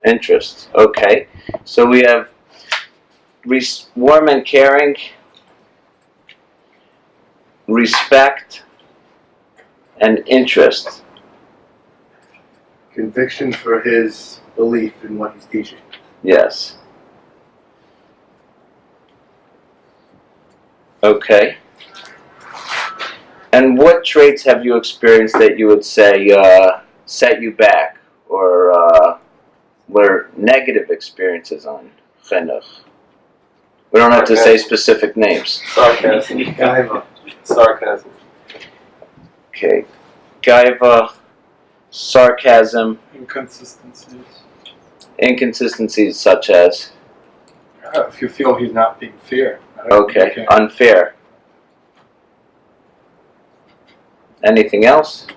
Interest. Okay. So we have warm and caring, respect, and interest. Conviction for his belief in what he's teaching. Yes. Okay. And what traits have you experienced that you would say set you back, or were negative experiences on chinuch? We don't have to say specific names. Sarcasm. Sarcasm. Okay. Gaiva, sarcasm, inconsistencies such as? If you feel he's not being fair. Okay. Unfair. Anything else?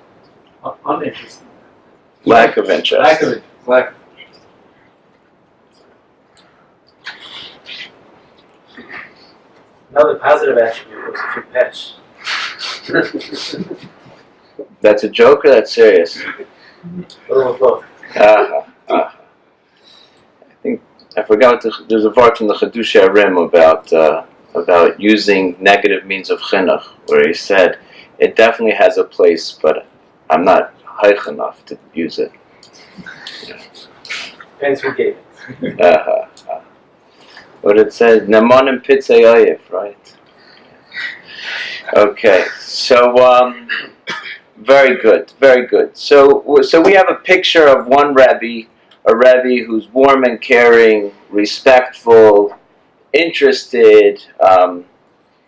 Uninterested. Lack of interest. Lack of it. Lack. Another positive attribute was a few patch. That's a joke or that's serious? A little of both. I think I forgot. There's a part from the Chedush Arim about using negative means of chinuch, where he said it definitely has a place, but I'm not high enough to use it. Depends who gave it. But it says Namanim Pitzei Oyev, right? Okay, so very good, very good. So we have a picture of one Rebbe, a Rebbe who's warm and caring, respectful, interested.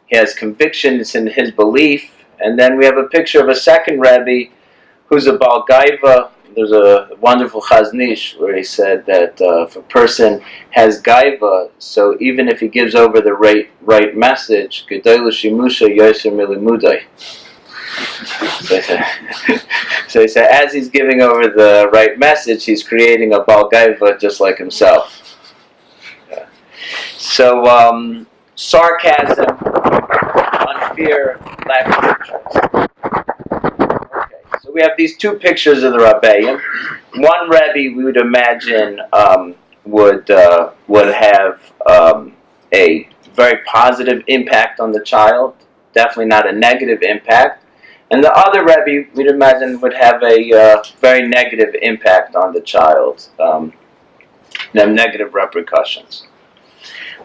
He has convictions in his belief. And then we have a picture of a second Rebbe who's a Baal Gaiva. There's a wonderful Chaznish where he said that if a person has Gaiva, so even if he gives over the right message, Gedei l'shimusha yoser milimudai. So he said, as he's giving over the right message, he's creating a Baal Gaiva just like himself. Yeah. So sarcasm, unfair, lack of interest. Okay, so we have these two pictures of the Rabbeim. One Rebbe we would imagine would have a very positive impact on the child, definitely not a negative impact. And the other Rebbe we'd imagine would have a very negative impact on the child, negative repercussions.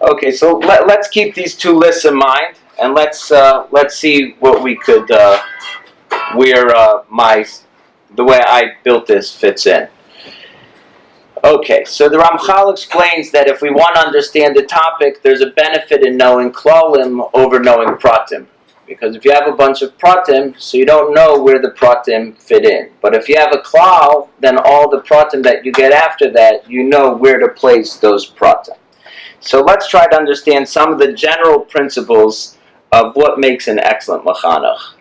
Okay, so let's keep these two lists in mind, and let's see what we could where the way I built this fits in. Okay, so the Ramchal explains that if we want to understand the topic, there's a benefit in knowing klalim over knowing pratim. Because if you have a bunch of pratim, so you don't know where the pratim fit in. But if you have a klal, then all the pratim that you get after that, you know where to place those pratim. So let's try to understand some of the general principles of what makes an excellent machanach.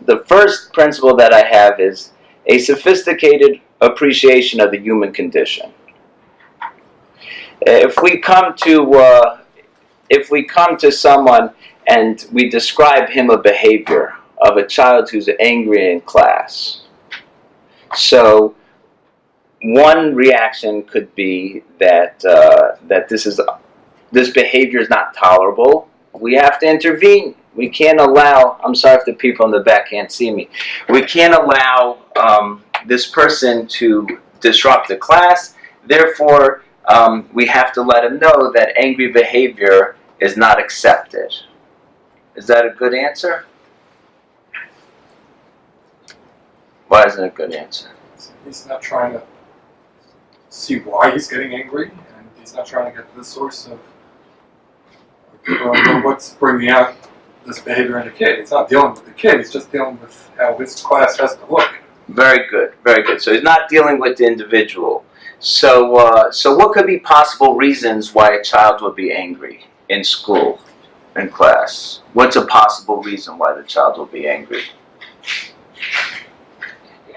The first principle that I have is a sophisticated appreciation of the human condition. If we come to someone and we describe him a behavior of a child who's angry in class, so one reaction could be that this behavior is not tolerable. We have to intervene. We can't allow. I'm sorry if the people in the back can't see me. We can't allow this person to disrupt the class. Therefore, we have to let him know that angry behavior is not accepted. Is that a good answer? Why isn't it a good answer? He's not trying to see why he's getting angry, and he's not trying to get to the source of what's bringing out this behavior in the kid. He's not dealing with the kid, he's just dealing with how his class has to look. Very good, very good. So he's not dealing with the individual. So what could be possible reasons why a child would be angry in school, in class? What's a possible reason why the child will be angry?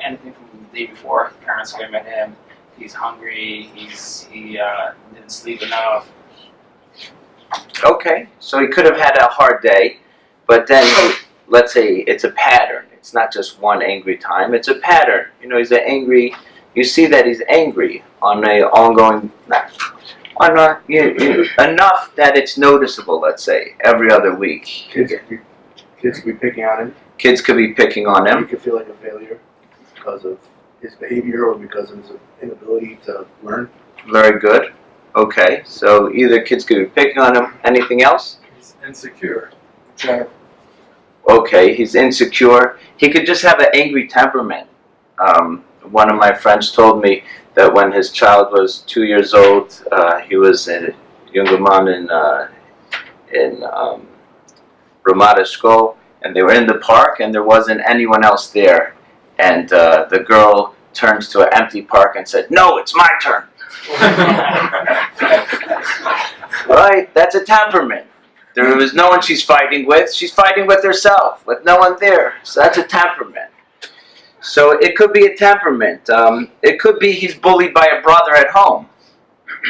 Anything from the day before, parents scream at him, he's hungry, he didn't sleep enough. Okay, so he could have had a hard day, but then let's say it's a pattern. It's not just one angry time, it's a pattern. You know, he's an angry you see that he's angry on a ongoing, enough that it's noticeable, let's say, every other week. Kids could be picking on him. Kids could be picking on He him. could feel like a failure because of his behavior or because of his inability to learn. Very good. Okay, so either kids could be picking on him. Anything else? He's insecure. Trying to Okay, he's insecure. He could just have an angry temperament. One of my friends told me that when his child was 2 years old, he was a younger man in Ramat Eshkol, and they were in the park, and there wasn't anyone else there. And the girl turns to an empty park and said, "No, it's my turn." Right? That's a temperament. There was no one she's fighting with. She's fighting with herself, with no one there. So that's a temperament. So it could be a temperament. It could be he's bullied by a brother at home.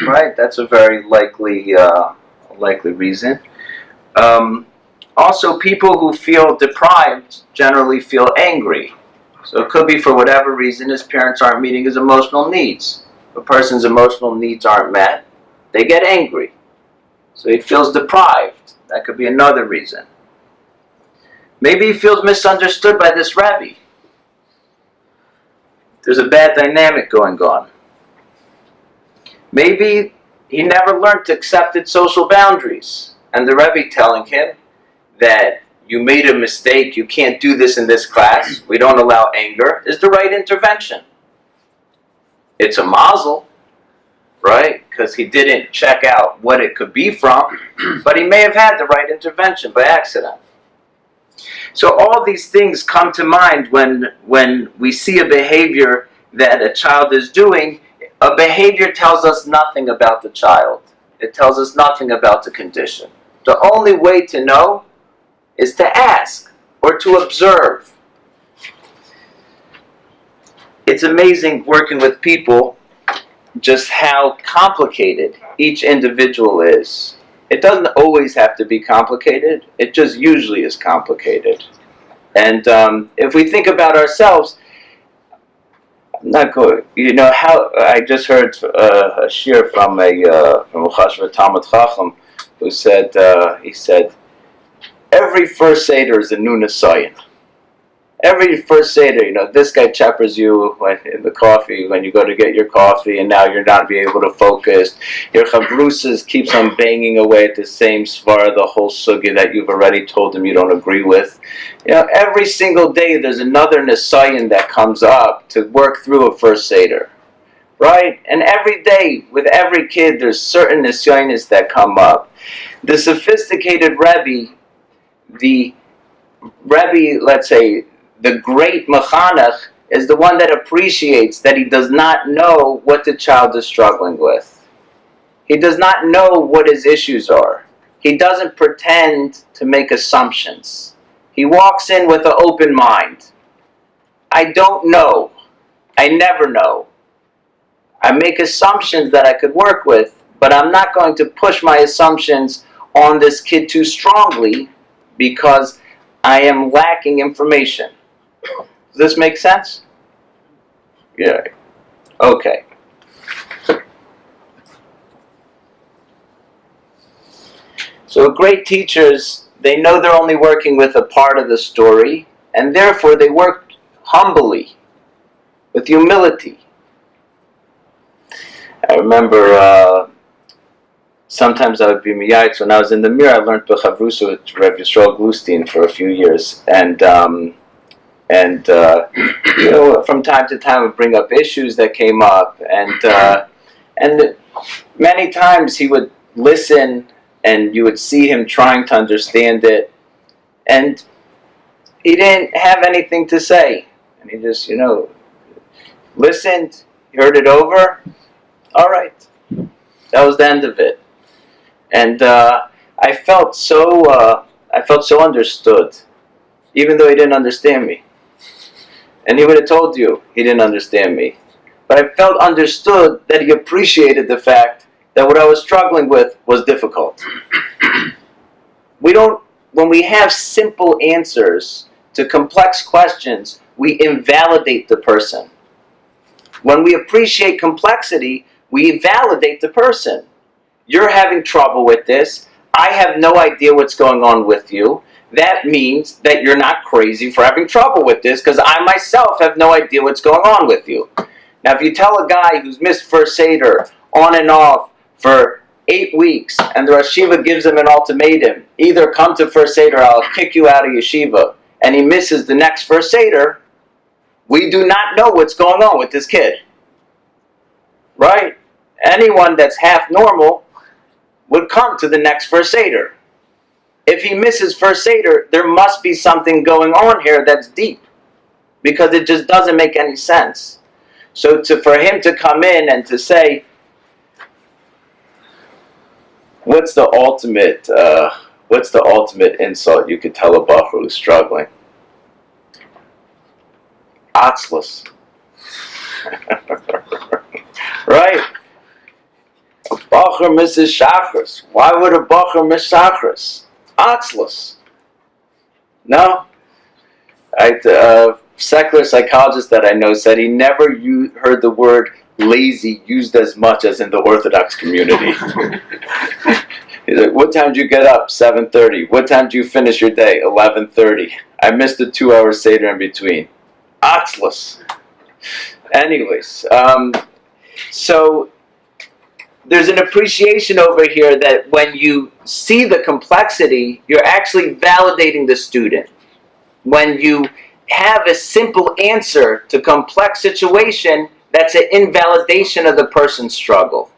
Right? That's a very likely reason. Also, people who feel deprived generally feel angry. So it could be for whatever reason his parents aren't meeting his emotional needs. If a person's emotional needs aren't met, they get angry. So he feels deprived. That could be another reason. Maybe he feels misunderstood by this Rebbe. There's a bad dynamic going on. Maybe he never learned to accept social boundaries. And the Rebbe telling him that you made a mistake, you can't do this in this class, we don't allow anger, is the right intervention. It's a mazel, right? Because he didn't check out what it could be from, but he may have had the right intervention by accident. So all these things come to mind when we see a behavior that a child is doing. A behavior tells us nothing about the child. It tells us nothing about the condition. The only way to know is to ask or to observe. It's amazing working with people just how complicated each individual is. It doesn't always have to be complicated. It just usually is complicated. And if we think about ourselves, I'm not going. You know how I just heard a shir from a Chashva Talmud Chacham who said he said every first seder is a new Nisayan. Every first Seder, this guy chappers you in the coffee when you go to get your coffee, and now you're not be able to focus. Your chavrusas keeps on banging away at the same svar, the whole sugi that you've already told him you don't agree with. Every single day there's another Nisayan that comes up to work through a first Seder. Right? And every day, with every kid, there's certain Nisayanis that come up. The sophisticated Rebbe, let's say, the great Mechanech is the one that appreciates that he does not know what the child is struggling with. He does not know what his issues are. He doesn't pretend to make assumptions. He walks in with an open mind. I don't know. I never know. I make assumptions that I could work with, but I'm not going to push my assumptions on this kid too strongly because I am lacking information. Does this make sense? Yeah. Okay. So great teachers, they know they're only working with a part of the story, and therefore they work humbly, with humility. I remember sometimes I would be miyayitz. When I was in the Mir, I learned B'chavrusa with Rev Yisrael Glustein for a few years, and from time to time would bring up issues that came up, and many times he would listen, and you would see him trying to understand it, and he didn't have anything to say, and he just listened, heard it over. All right, that was the end of it, and I felt so understood, even though he didn't understand me. And he would have told you he didn't understand me. But I felt understood that he appreciated the fact that what I was struggling with was difficult. When we have simple answers to complex questions, we invalidate the person. When we appreciate complexity, we validate the person. You're having trouble with this. I have no idea what's going on with you. That means that you're not crazy for having trouble with this, because I myself have no idea what's going on with you. Now, if you tell a guy who's missed First Seder on and off for 8 weeks, and the Rosh Yeshiva gives him an ultimatum, either come to First Seder or I'll kick you out of yeshiva, and he misses the next First Seder, we do not know what's going on with this kid. Right? Anyone that's half normal would come to the next First Seder. If he misses First Seder, there must be something going on here that's deep, because it just doesn't make any sense. So for him to come in and to say, what's the ultimate insult you could tell a bacher who's struggling? Atzlus. Right? A bacher misses Shachris. Why would a bacher miss Shachris? Atzlus. No? A secular psychologist that I know said he never heard the word lazy used as much as in the Orthodox community. He's like, what time did you get up? 7:30. What time did you finish your day? 11:30. I missed a 2-hour Seder in between. Atzlus. Anyways, so there's an appreciation over here that when you see the complexity, you're actually validating the student. When you have a simple answer to complex situation, that's an invalidation of the person's struggle.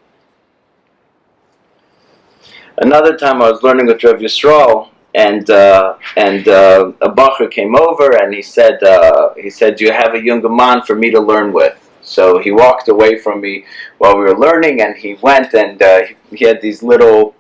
Another time I was learning with Rav Yisrael, and a bacher came over and he said, do you have a younger man for me to learn with? So he walked away from me while we were learning, and he went and he had these little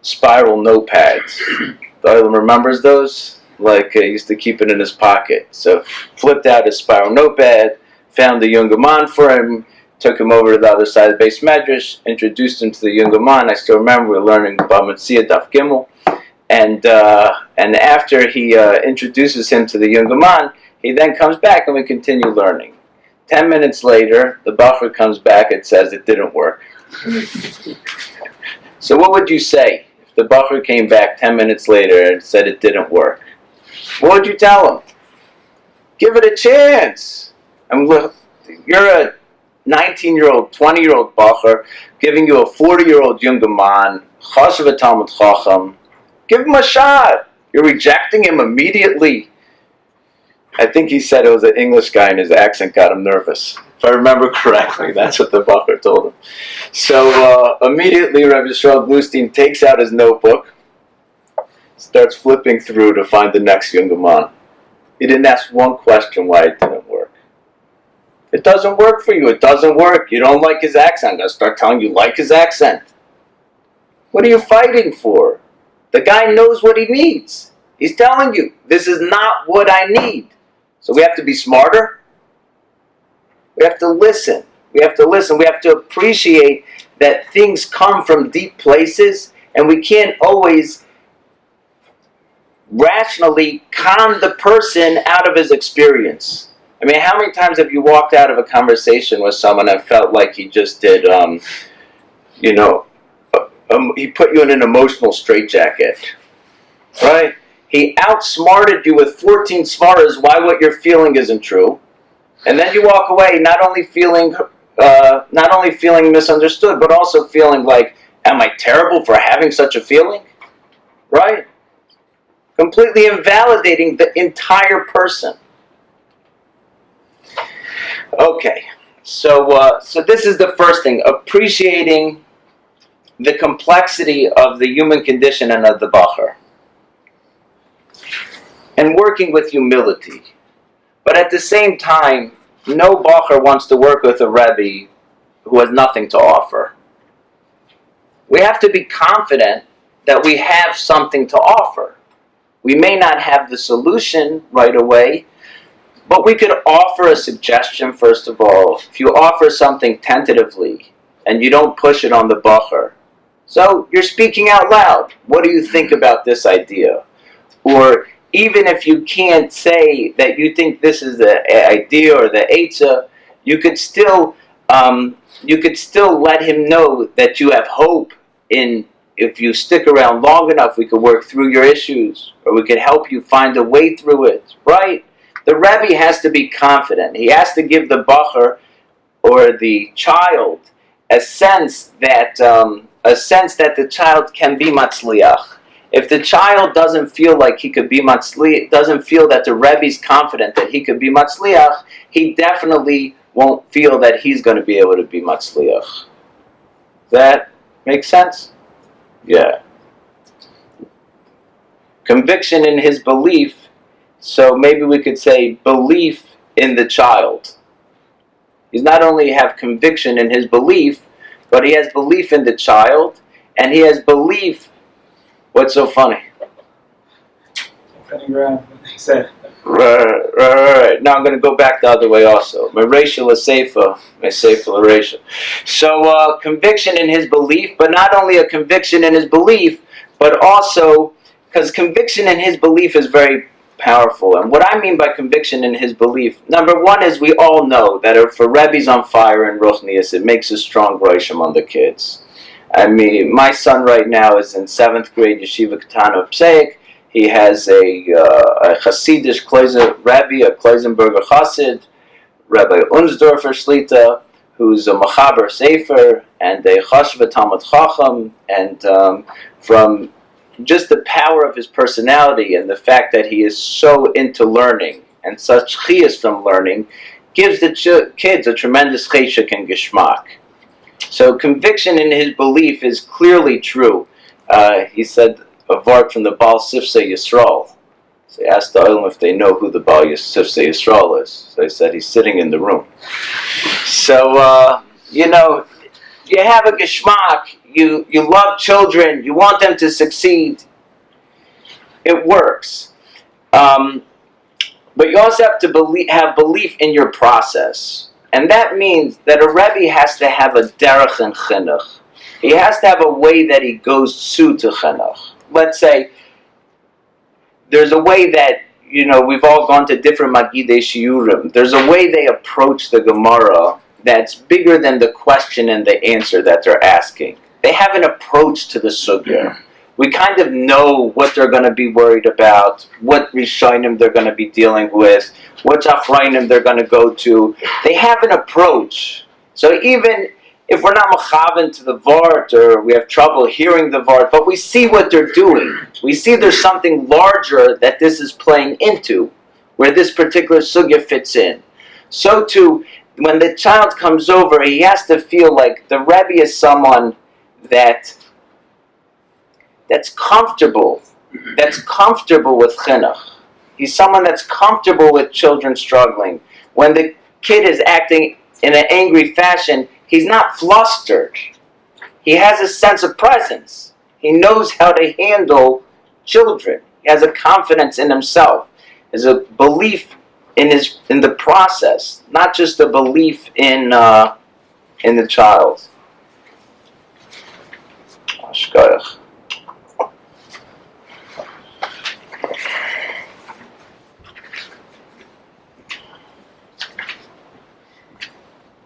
spiral notepads. Doyle remembers those? Like he used to keep it in his pocket. So flipped out his spiral notepad, found the younger man for him, took him over to the other side of the base medrash, introduced him to the younger man. I still remember we were learning Bava Metzia Daf Gimel, and after he introduces him to the younger man, he then comes back and we continue learning. 10 minutes later, the bacher comes back and says it didn't work. So what would you say if the bacher came back 10 minutes later and said it didn't work? What would you tell him? Give it a chance. I mean, look, you're a 19-year-old, 20-year-old bacher giving you a 40-year-old younger man, chashav Talmud Chacham. Give him a shot. You're rejecting him immediately. I think he said it was an English guy and his accent got him nervous. If I remember correctly, that's what the bacher told him. So immediately Rav Yisrael Bluestein takes out his notebook, starts flipping through to find the next younger man. He didn't ask one question why it didn't work. It doesn't work for you. It doesn't work. You don't like his accent. I'm going to start telling you like his accent. What are you fighting for? The guy knows what he needs. He's telling you, this is not what I need. So we have to be smarter. We have to listen. We have to listen. We have to appreciate that things come from deep places, and we can't always rationally con the person out of his experience. I mean, how many times have you walked out of a conversation with someone and felt like he just did, he put you in an emotional straitjacket, right? He outsmarted you with 14 svaras why what you're feeling isn't true, and then you walk away not only feeling misunderstood, but also feeling like, am I terrible for having such a feeling? Right? Completely invalidating the entire person. Okay, so this is the first thing, appreciating the complexity of the human condition and of the bacher, and working with humility. But at the same time, no bacher wants to work with a rebbe who has nothing to offer. We have to be confident that we have something to offer. We may not have the solution right away, but we could offer a suggestion first of all. If you offer something tentatively and you don't push it on the bacher, so you're speaking out loud. What do you think about this idea? Or even if you can't say that you think this is the idea or the eitzah, you could still let him know that you have hope in. If you stick around long enough, we could work through your issues, or we could help you find a way through it, right? The Rebbe has to be confident. He has to give the bacher or the child a sense that the child can be matzliach. If the child doesn't feel like he could be matzliach, doesn't feel that the Rebbe's confident that he could be matzliach, he definitely won't feel that he's going to be able to be matzliach. That makes sense? Yeah. Conviction in his belief, so maybe we could say belief in the child. He's not only have conviction in his belief, but he has belief in the child, and he has belief. What's so funny? He said, Right. Now I'm going to go back the other way also. Mereisha l'seifa, me'seifa l'reisha. So conviction in his belief, but not only a conviction in his belief, but also, because conviction in his belief is very powerful. And what I mean by conviction in his belief, number one is we all know that if a Rebbe's on fire in Ruchnius, it makes a strong rosham on the kids. I mean, my son right now is in 7th grade Yeshiva Ketana Pseik. He has a Hasidish Rebbe, a Kloisenberger Chassid, Rabbi Unsdorfer Shlita, who's a Machaber Sefer and a Chashva Talmud Chacham, and from just the power of his personality and the fact that he is so into learning and such chiyas from learning, gives the kids a tremendous cheshek and geschmack. So conviction in his belief is clearly true. He said a vart from the Baal Sifsei Yisrael. So he asked the Olim if they know who the Baal Sifsei Yisrael is. So he said he's sitting in the room. So, you have a geschmack, you love children, you want them to succeed. It works. But you also have to have belief in your process. And that means that a Rebbe has to have a derech in chinuch. He has to have a way that he goes to chinuch. Let's say there's a way that, we've all gone to different Magidei Shiurim. There's a way they approach the Gemara that's bigger than the question and the answer that they're asking. They have an approach to the sugya. We kind of know what they're going to be worried about, what Rishonim they're going to be dealing with, what Achrayim they're going to go to. They have an approach. So even if we're not mechaven to the Vart, or we have trouble hearing the Vart, but we see what they're doing. We see there's something larger that this is playing into, where this particular sugya fits in. So too, when the child comes over, he has to feel like the Rebbe is someone that's comfortable with chinuch. He's someone that's comfortable with children struggling. When the kid is acting in an angry fashion, he's not flustered. He has a sense of presence. He knows how to handle children. He has a confidence in himself. There's a belief in the process, not just a belief in the child. Ashkayach.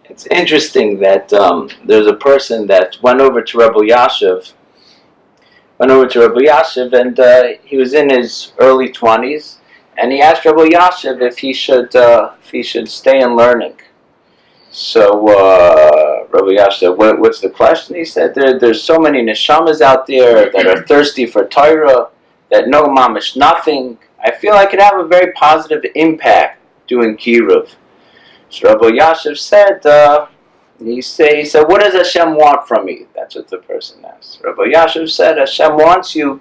It's interesting that there's a person that went over to Rabbi Yashiv, and he was in his early 20s, and he asked Rabbi Yashiv if he should stay in learning. So Rabbi Yashiv, what's the question? He said, there's so many neshamas out there that are thirsty for Torah, that know mamish nothing. I feel I could have a very positive impact doing kiruv. So Rabbi Yashiv said, he said, what does Hashem want from me? That's what the person asked. Rabbi Yashiv said, Hashem wants you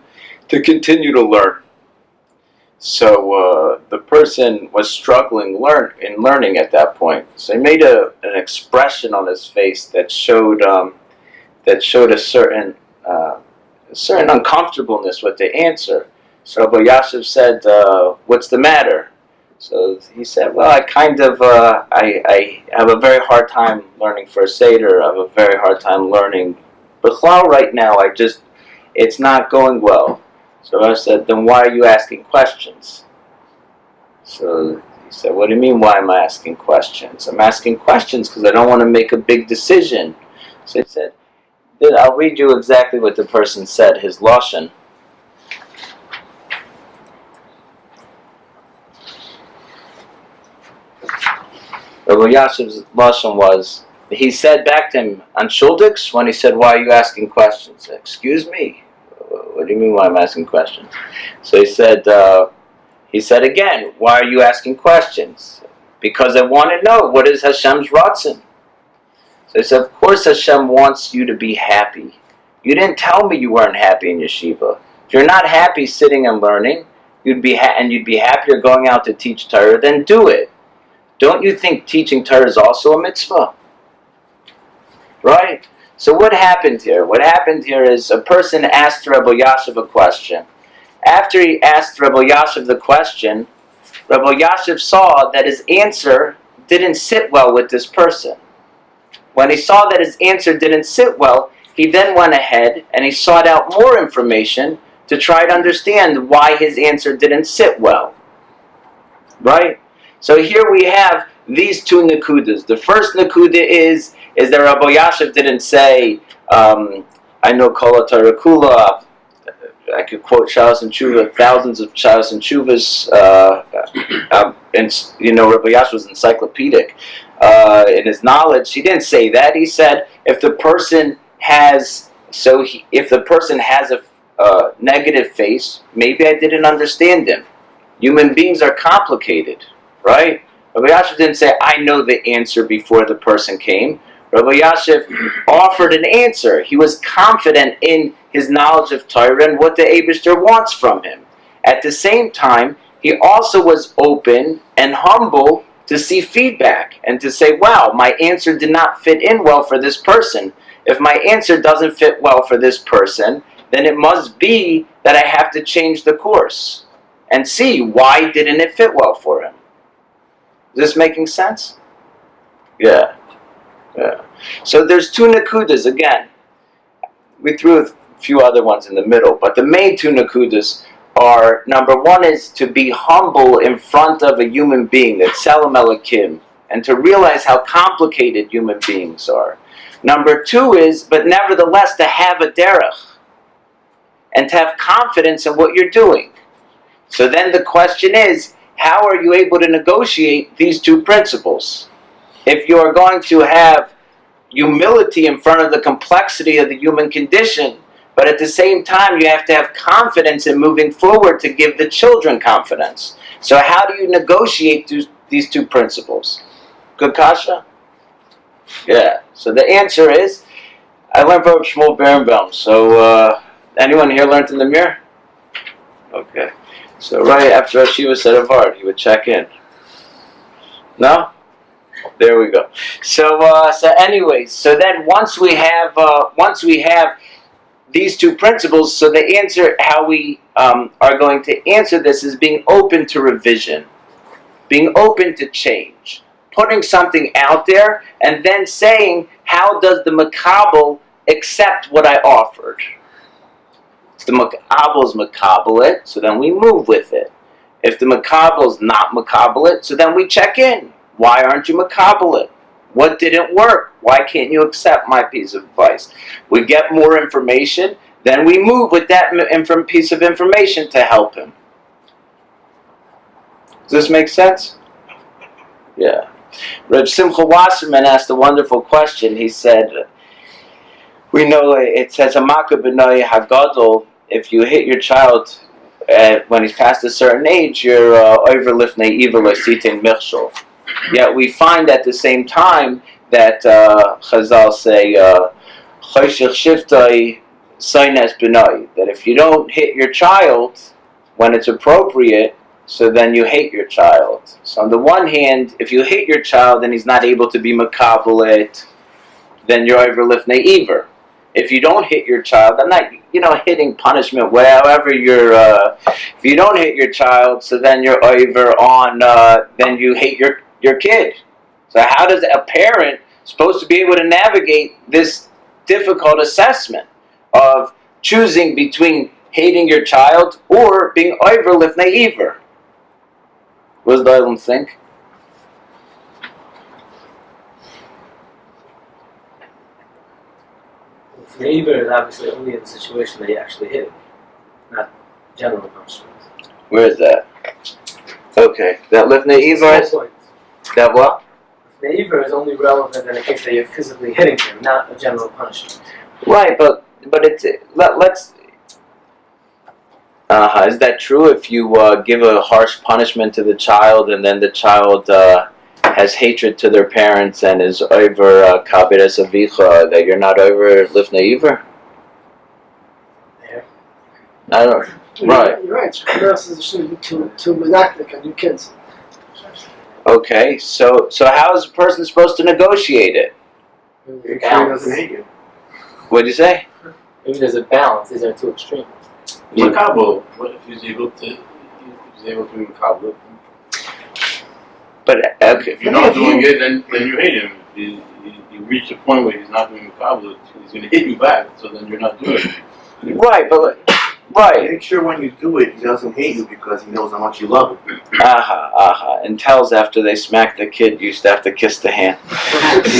to continue to learn. So the person was struggling in learning at that point. So he made an expression on his face that showed a certain uncomfortableness with the answer. So Rabbi Yashiv said, what's the matter? So he said, well, I have a very hard time learning for a Seder. I have a very hard time learning Bichlal right now. It's not going well. So I said, then why are you asking questions? So he He said, what do you mean, why am I asking questions? I'm asking questions because I don't want to make a big decision. So he said, I'll read you exactly what the person said, his lashon. Rabbi Yashiv's lashon was, he said back to him on Shuldiks, when he said, why are you asking questions? Excuse me, what do you mean why I'm asking questions? So he said again, why are you asking questions? Because I want to know, what is Hashem's ratzon? So he said, of course Hashem wants you to be happy. You didn't tell me you weren't happy in yeshiva. If you're not happy sitting and learning, you'd be happier going out to teach Torah, then do it. Don't you think teaching Torah is also a mitzvah? Right? So what happened here? What happened here is a person asked Rabbi Yashiv a question. After he asked Rabbi Yashiv the question, Rabbi Yashiv saw that his answer didn't sit well with this person. When he saw that his answer didn't sit well, he then went ahead and he sought out more information to try to understand why his answer didn't sit well. Right? So here we have these two nakudas. The first nakuda is that Rabbi Yashiv didn't say, I know Kol HaTorah Kula. I could quote Shalos and Tshuva, thousands of Shalos and Tshuvas, and Rabbi Yashiv was encyclopedic in his knowledge. He didn't say that. He said if the person has a negative face, maybe I didn't understand him. Human beings are complicated, right? Rabbi Yashiv didn't say, I know the answer before the person came. Rabbi Yashiv offered an answer. He was confident in his knowledge of Torah and what the Eibishter wants from him. At the same time, he also was open and humble to see feedback and to say, wow, my answer did not fit in well for this person. If my answer doesn't fit well for this person, then it must be that I have to change the course and see why didn't it fit well for him. Is this making sense? Yeah. So there's two nakudas again. We threw a few other ones in the middle, but the main two nakudas are, number one is to be humble in front of a human being, that's Tselem Elokim, and to realize how complicated human beings are. Number two is, but nevertheless, to have a derech, and to have confidence in what you're doing. So then the question is, how are you able to negotiate these two principles? If you are going to have humility in front of the complexity of the human condition, but at the same time you have to have confidence in moving forward to give the children confidence. So how do you negotiate these two principles? Good kasha? Yeah. So the answer is, I learned from Shmuel Berenbaum. So anyone here learned in the mirror? Okay. So right after Shiva said Avad, he would check in. No? There we go. So anyways, so then once we have these two principles, so the answer, how we are going to answer this is being open to revision, being open to change, putting something out there, and then saying, how does the makabel accept what I offered? If the makabel is makabel it, so then we move with it. If the makabel is not makabel it, so then we check in. Why aren't you makabel it? What didn't work? Why can't you accept my piece of advice? We get more information, then we move with that piece of information to help him. Does this make sense? Yeah. Reb Simcha Wasserman asked a wonderful question. He said, we know it says, if you hit your child when he's past a certain age, you're over lifnei evil or sitin michshol. Yet we find at the same time that Chazal say, that if you don't hit your child when it's appropriate, so then you hate your child. So on the one hand, if you hit your child and he's not able to be makabelit, then you're over lifnei iver. If you don't hit your child, I'm not, hitting punishment, however you're, if you don't hit your child, so then you're over on, then you hate your kid. So how does a parent supposed to be able to navigate this difficult assessment of choosing between hating your child or being over lifnei iver? What does the Olam think? Lifnei Iver is obviously only in the situation that he actually hit him, not general punishment. Where is that? Okay, that Lifnei Iver is Small point. that what? Lifnei Iver is only relevant in the case that you're physically hitting him, not a general punishment. Right, but it's let's. Is that true? If you give a harsh punishment to the child, and then the child has hatred to their parents and is over kaberes avicha, that you're not over lifnei iver? There. I don't. Right. You're right. Shakaras is to menactic on your kids. Okay. So how is a person supposed to negotiate it? Make sure he doesn't hate you. What'd you say? Maybe there's a balance. These are two extremes. Makabo, what if he's able to be Makabo? But okay. If you're not doing it, then you hate him. You reach a point where he's not doing Makabo, he's going to hit you back, so then you're not doing it. Right, but right. Make sure when you do it, he doesn't hate you because he knows how much you love him. And tells after they smack the kid, you used to have to kiss the hand.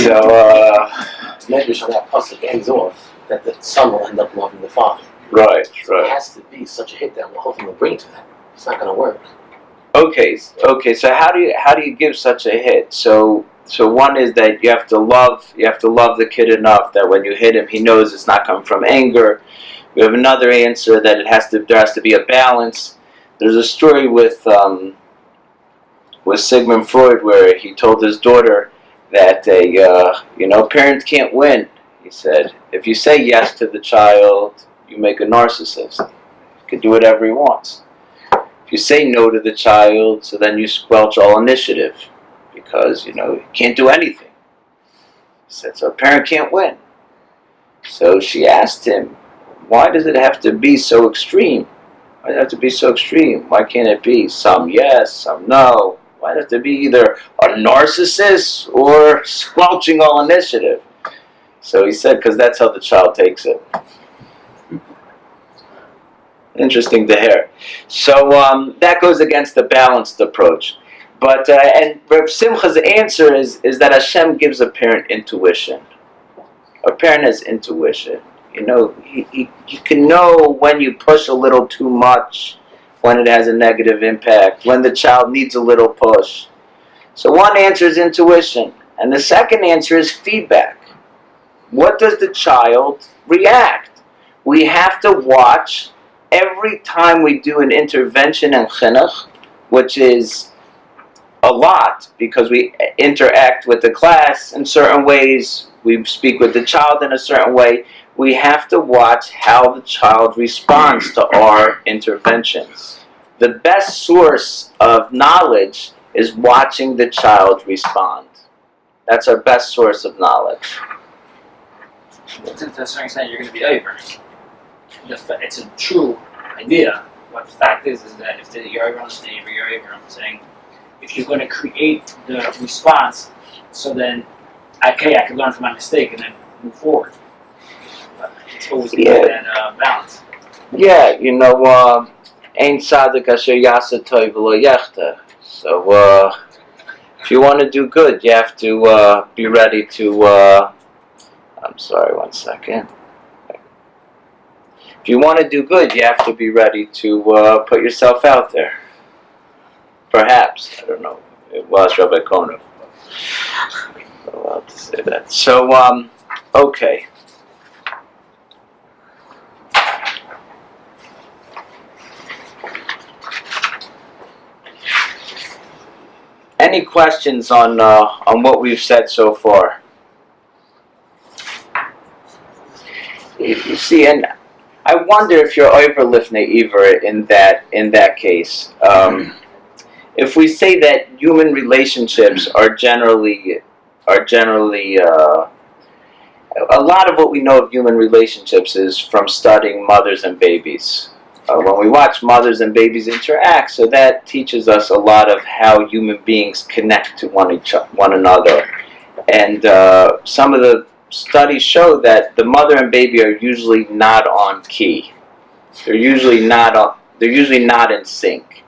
So Maybe so that pasuk ends off that the son will end up loving the father. right, So it right. has to be such a hit that will ultimately bring to that. It's not going to work. Okay. So how do you give such a hit? So one is that you have to love the kid enough that when you hit him, he knows it's not coming from anger. We have another answer that there has to be a balance. There's a story with Sigmund Freud where he told his daughter that parents can't win. He said, if you say yes to the child, you make a narcissist. He can do whatever he wants. If you say no to the child, so then you squelch all initiative because you can't do anything. He said, so a parent can't win. So she asked him, why does it have to be so extreme? Why does it have to be so extreme? Why can't it be some yes, some no? Why does it have to be either a narcissist or squelching all initiative? So he said, because that's how the child takes it. Interesting to hear. So that goes against the balanced approach. But and Reb Simcha's answer is that Hashem gives a parent intuition. A parent has intuition. He can know when you push a little too much, when it has a negative impact, when the child needs a little push. So one answer is intuition, and the second answer is feedback. What does the child react? We have to watch every time we do an intervention in chinuch, which is a lot because we interact with the class in certain ways, we speak with the child in a certain way. We have to watch how the child responds to our interventions. The best source of knowledge is watching the child respond. That's our best source of knowledge. To a certain extent, you're going to be over. It's a true idea. What the fact is that if you're over on the stage, or you're over, I'm saying, if you're going to create the response, so then, okay, I can learn from my mistake and then move forward. But it's always that balance. Yeah, Ein Tzaddik Asher Yasa Tov V'lo Yechta. So, if you want to do good, you have to be ready to. I'm sorry, 1 second. If you want to do good, you have to be ready to put yourself out there. Perhaps, I don't know. It was Rabbi Kono. I'm allowed to say that. So, okay. Any questions on what we've said so far? You see, and I wonder if you're over lifnei iver in that case. If we say that human relationships are generally a lot of what we know of human relationships is from studying mothers and babies. When we watch mothers and babies interact, so that teaches us a lot of how human beings connect to one another. And some of the studies show that the mother and baby are usually not on key. They're usually not in sync.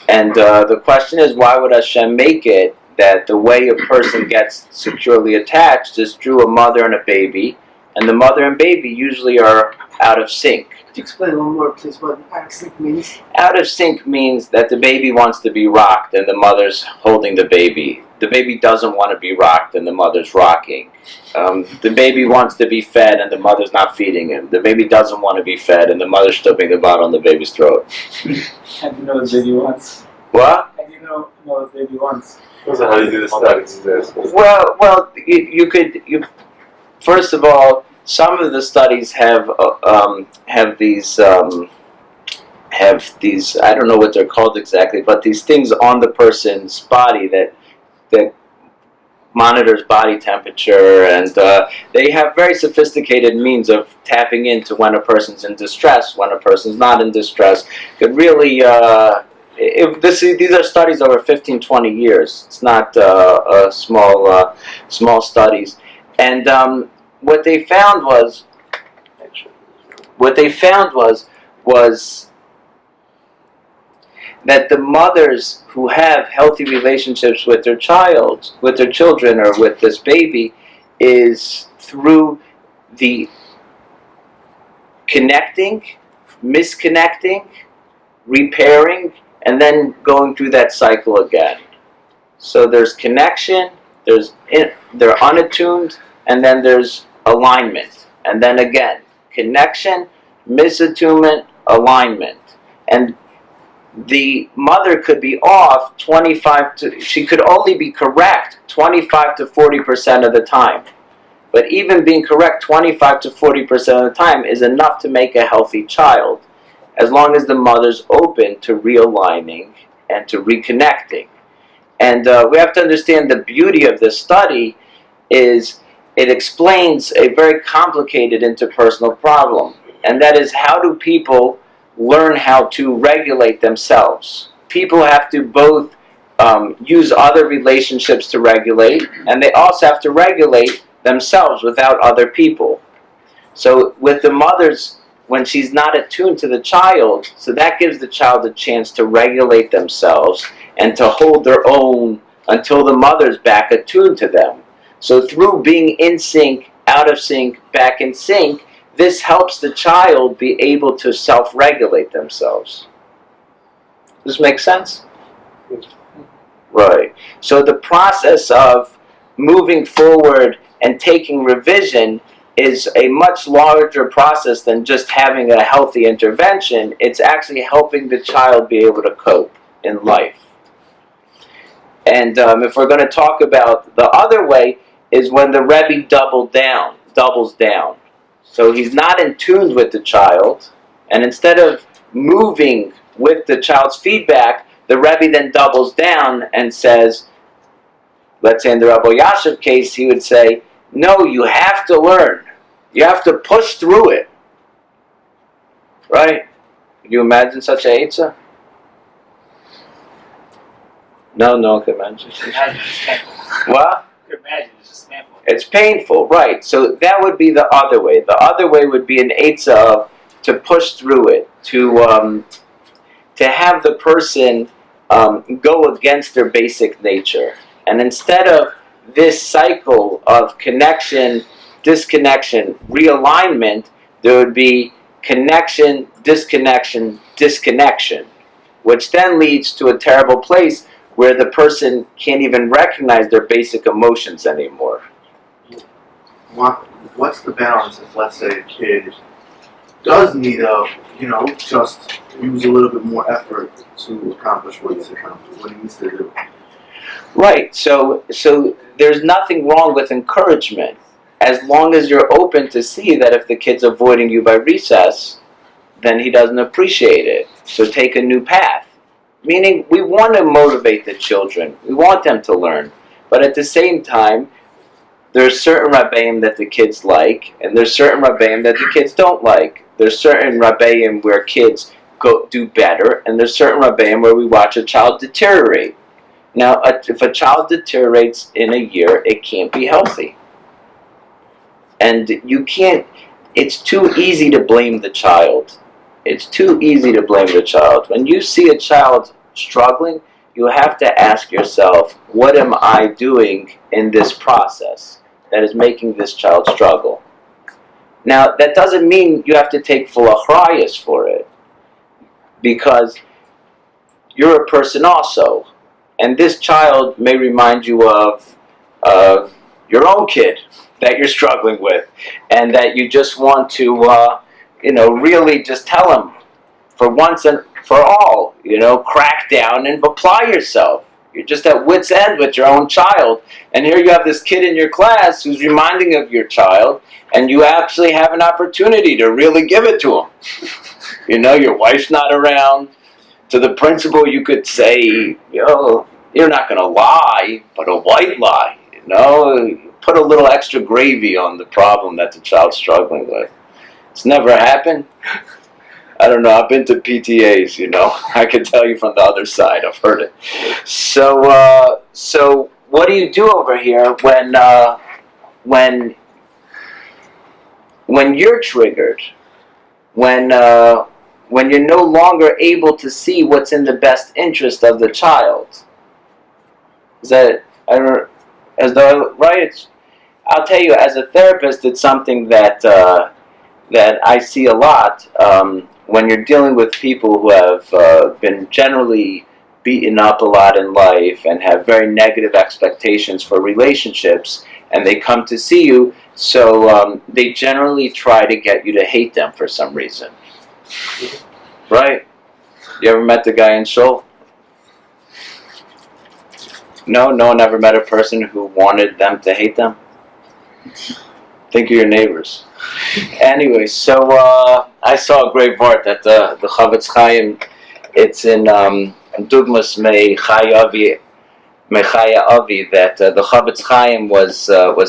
And the question is, why would Hashem make it that the way a person gets securely attached is through a mother and a baby, and the mother and baby usually are out of sync. Could you explain a little more, please, what accent means? Out of sync means that the baby wants to be rocked and the mother's holding the baby. The baby doesn't want to be rocked and the mother's rocking. The baby wants to be fed and the mother's not feeding him. The baby doesn't want to be fed and the mother's stuffing the bottle in the baby's throat. How do you know what the baby wants? What? How do you know what the baby wants? How do you do the studies? Well, you could. First of all, some of the studies have these. Have these, I don't know what they're called exactly, but these things on the person's body that monitors body temperature, and they have very sophisticated means of tapping into when a person's in distress, when a person's not in distress. Could really, these are studies over 15, 20 years. It's not small studies. And what they found was that the mothers who have healthy relationships with their children, or with this baby, is through the connecting, misconnecting, repairing, and then going through that cycle again. So there's connection, they're unattuned, and then there's alignment. And then again, connection, misattunement, alignment. And the mother could be off she could only be correct 25 to 40% of the time. But even being correct 25 to 40% of the time is enough to make a healthy child, as long as the mother's open to realigning and to reconnecting. And we have to understand the beauty of this study is it explains a very complicated interpersonal problem. And that is, how do people learn how to regulate themselves? People have to both use other relationships to regulate, and they also have to regulate themselves without other people. So with the mothers, when she's not attuned to the child, so that gives the child a chance to regulate themselves and to hold their own until the mother's back attuned to them. So through being in sync, out of sync, back in sync, this helps the child be able to self-regulate themselves. Does this make sense? Right. So the process of moving forward and taking revision is a much larger process than just having a healthy intervention. It's actually helping the child be able to cope in life. And if we're going to talk about the other way, is when the Rebbe doubles down. So he's not in tune with the child, and instead of moving with the child's feedback, the Rebbe then doubles down and says, let's say in the Rabbi Yashiv case, he would say, no, you have to learn. You have to push through it. Right? Can you imagine such a Eitzah? No, I can imagine. Imagine it's painful. What? You could imagine it's just painful. It's painful, right. So that would be the other way. The other way would be an Eitzah to push through it, to have the person go against their basic nature. And instead of this cycle of connection, disconnection, realignment, there would be connection, disconnection, disconnection, which then leads to a terrible place where the person can't even recognize their basic emotions anymore. What's the balance if, let's say, a kid does need just use a little bit more effort to accomplish what he needs to do? Right, so there's nothing wrong with encouragement, as long as you're open to see that if the kid's avoiding you by recess, then he doesn't appreciate it. So take a new path. Meaning, we want to motivate the children. We want them to learn. But at the same time, there's certain Rabbeim that the kids like, and there's certain Rabbeim that the kids don't like. There's certain Rabbeim where kids do better, and there's certain Rabbeim where we watch a child deteriorate. Now, if a child deteriorates in a year, it can't be healthy. And you can't, it's too easy to blame the child. It's too easy to blame the child. When you see a child struggling, you have to ask yourself, what am I doing in this process that is making this child struggle? Now, that doesn't mean you have to take full achrayus for it, because you're a person also, and this child may remind you of your own kid that you're struggling with, and that you just want to, really just tell him for once and for all, crack down and apply yourself. You're just at wit's end with your own child, and here you have this kid in your class who's reminding of your child, and you actually have an opportunity to really give it to him. Your wife's not around. To the principal, you could say, you're not going to lie, but a white lie. Put a little extra gravy on the problem that the child's struggling with. It's never happened. I don't know. I've been to PTAs. I can tell you from the other side. I've heard it. So what do you do over here when you're triggered? When you're no longer able to see what's in the best interest of the child? Is that right? I'll tell you, as a therapist, it's something that I see a lot when you're dealing with people who have been generally beaten up a lot in life and have very negative expectations for relationships, and they come to see you, so they generally try to get you to hate them for some reason. Right? You ever met the guy in Seoul? No one ever met a person who wanted them to hate them? Think of your neighbors. Anyway, so I saw a great part that the Chavetz Chaim, it's in Dugmas Mechaya Avi, that the Chavetz Chaim was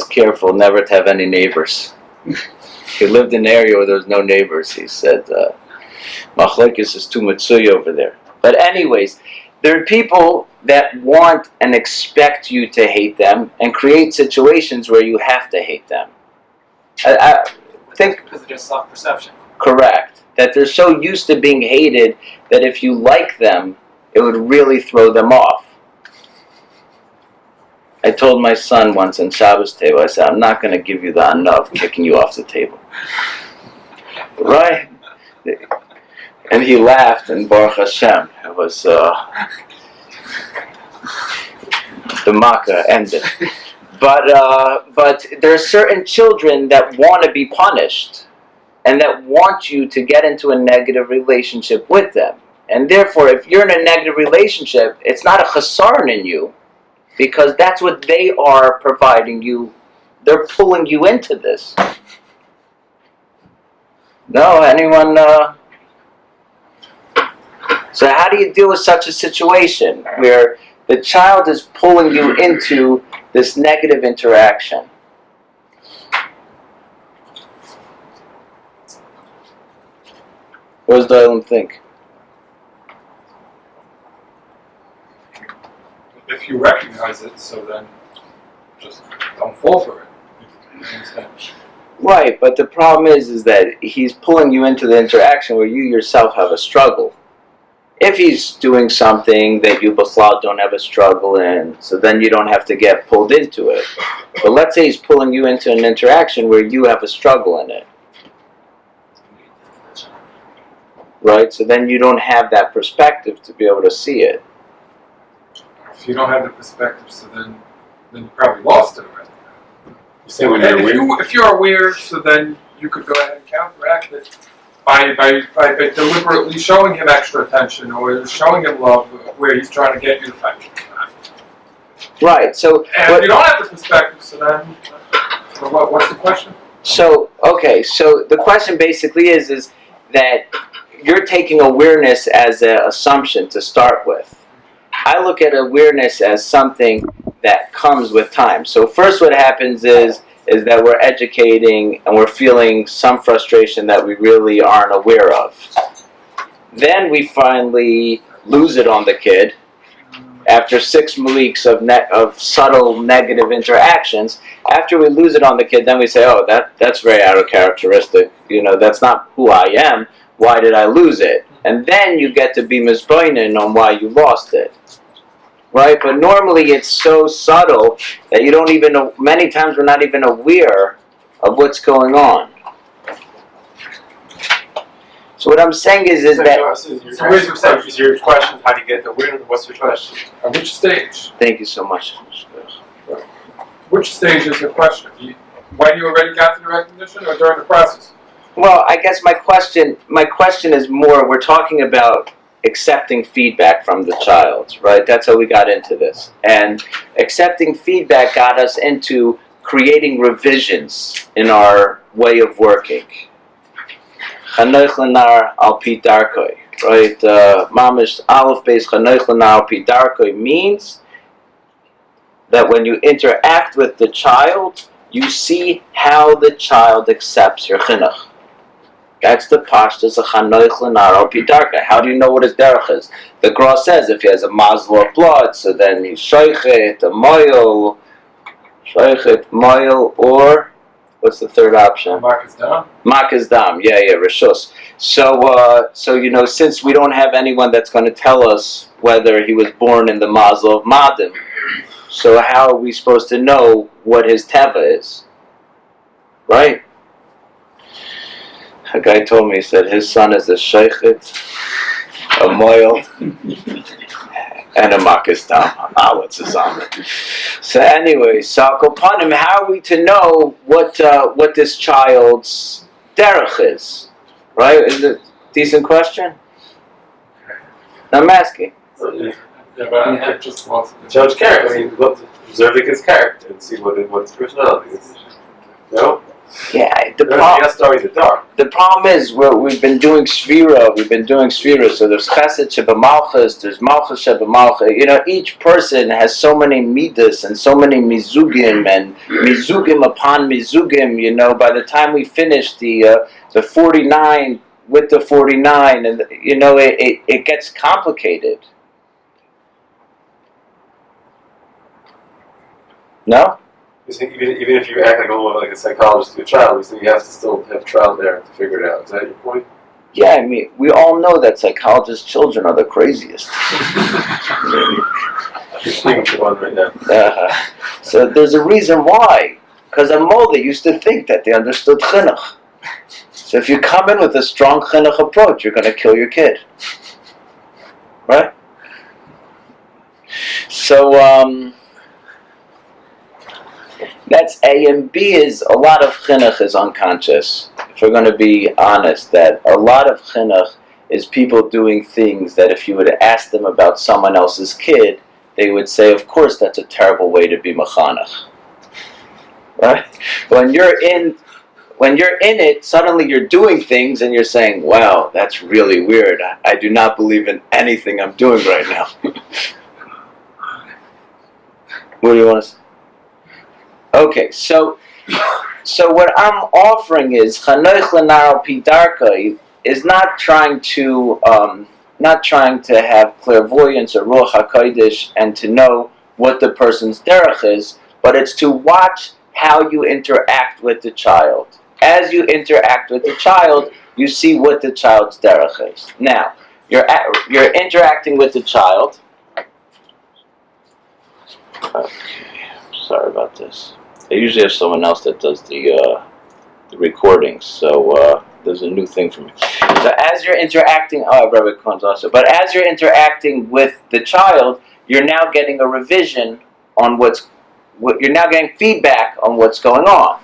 careful never to have any neighbors. He lived in an area where there was no neighbors. He said, Machlokes is too matzui over there. But anyways, there are people that want and expect you to hate them and create situations where you have to hate them. I think Because of just self-perception. correct. That they're so used to being hated that if you like them, it would really throw them off. I told my son once in Shabbos table, I said, I'm not going to give you the honor of kicking you off the table. Right? And he laughed, and Baruch Hashem, it was, the makkah ended. But there are certain children that want to be punished, and that want you to get into a negative relationship with them. And therefore, if you're in a negative relationship, it's not a chasarn in you, because that's what they are providing you. They're pulling you into this. No, anyone? So how do you deal with such a situation where the child is pulling you into this negative interaction? What does Dylan think? If you recognize it, so then just don't fall for it. You understand? Right, but the problem is that he's pulling you into the interaction where you yourself have a struggle. If he's doing something that you b'chlal don't have a struggle in, so then you don't have to get pulled into it. But let's say he's pulling you into an interaction where you have a struggle in it. Right? So then you don't have that perspective to be able to see it. If you don't have the perspective, so then you probably lost it already. You say when And you're weird? if you're aware, so then you could go ahead and counteract it by deliberately showing him extra attention or showing him love where he's trying to get you to fight. Right, so... And if you don't have the perspective, so then what's the question? So, okay, so the question basically is that you're taking awareness as an assumption to start with. I look at awareness as something that comes with time. So first what happens is that we're educating and we're feeling some frustration that we really aren't aware of. Then we finally lose it on the kid. After 6 weeks of subtle negative interactions, after we lose it on the kid, then we say, oh, that's very out of characteristic. That's not who I am. Why did I lose it? And then you get to be misboinen on why you lost it. Right? But normally it's so subtle that you don't even know, many times we're not even aware of what's going on. So what I'm saying is that, So where's your question? Is your question how do you get the where? What's your question? At which stage? thank you so much. Which stage is the question? When you already got to the recognition or during the process? Well, I guess my question is more, we're talking about accepting feedback from the child, right? That's how we got into this. And accepting feedback got us into creating revisions in our way of working. Chanoich lenar al pi darkoi, right? Mamish Aleph Beis Chanoich lenar al pi darkoi means that when you interact with the child, you see how the child accepts your chinuch. That's the pashtus of chanoich lenar al pi darkoi. How do you know what his derech is? The Gra says if he has a mazel of blood, so then he's shoichet, a moil, or what's the third option? Marcus down. Makas dam, yeah, rishus. So, since we don't have anyone that's going to tell us whether he was born in the mazel of madim, so how are we supposed to know what his teva is? Right? A guy told me, he said his son is a sheichet, a moil, and a makas dam. What's his honor? So anyway, so upon him, how are we to know what this child's derech is? Right? Is it a decent question? I'm asking. Yeah, but I just lost it. Judge character. I mean, observe the kid's character and see what his personality is. No? Yeah, You have to start in the dark. the problem is we've been doing Sphira, so there's Chesed Shebemalchus, there's Malchus Shebemalchus. Each person has so many midas and so many mizugim and mizugim upon mizugim. By the time we finish the 49 with the 49, and it gets complicated. No? You think even if you act like a psychologist to a child, you think you have to still have trial there to figure it out. Is that your point? Yeah, I mean, we all know that psychologists' children are the craziest. You're speaking to one right now. So there's a reason why. Because a molder used to think that they understood chinuch. So if you come in with a strong chinuch approach, you're going to kill your kid. Right? So, that's A, and B is a lot of chinuch is unconscious. If we're going to be honest, that a lot of chinuch is people doing things that if you would ask them about someone else's kid, they would say, of course, that's a terrible way to be mechanech. Right? When you're in it, suddenly you're doing things and you're saying, wow, that's really weird. I do not believe in anything I'm doing right now. What do you want to say? Okay, so what I'm offering is Chanoich lenar al pi darkoi is not trying to have clairvoyance or Ruach HaKodesh and to know what the person's derech is, but it's to watch how you interact with the child. As you interact with the child, you see what the child's derech is. Now, you're interacting with the child. Okay, sorry about this. I usually have someone else that does the recordings, so there's a new thing for me. So as you're interacting, Rabbi Cohen's also, but as you're interacting with the child, you're now getting a revision on you're now getting feedback on what's going on.